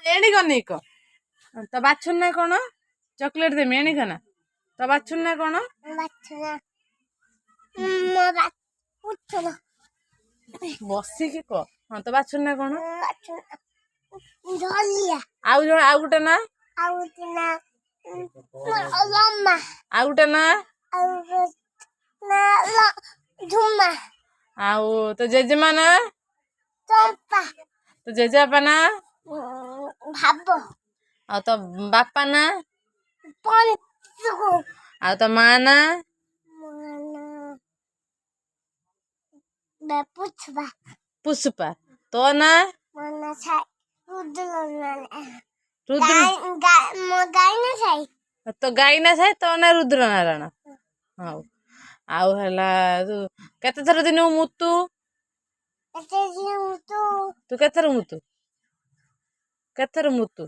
ଏଣିକ ନିକ ତ ବାଛୁର ନା କଣ ଚକୋଲେଟ ଦେମି ଏଣିକ ନା ତ ବାଛୁର ନା କଣ ବସିକି କହ ହଁ ତ ବାଛୁର ନା କଣ ଆଉ ଜଣ ଆଉ ଗୋଟେ ନା ଆଉ ଗୋଟେ ନା ଆଉ ତ ଜେଜେମା ନା ତ ଜେଜେବାପା ନା ଆଉ ତ ବାପା ନା ଆଉ ତ ମା ନା ପୁଷ୍ପା ତ ନା ତ ଗାଈ ନା ଥାଏ ତ ନା ରୁଦ୍ର ନାରାୟଣ ହଉ ଆଉ ହେଲା ତୁ କେତେଥର ଦିନକୁ ମୁତୁ ତୁ କେତେଥର ମୁତୁ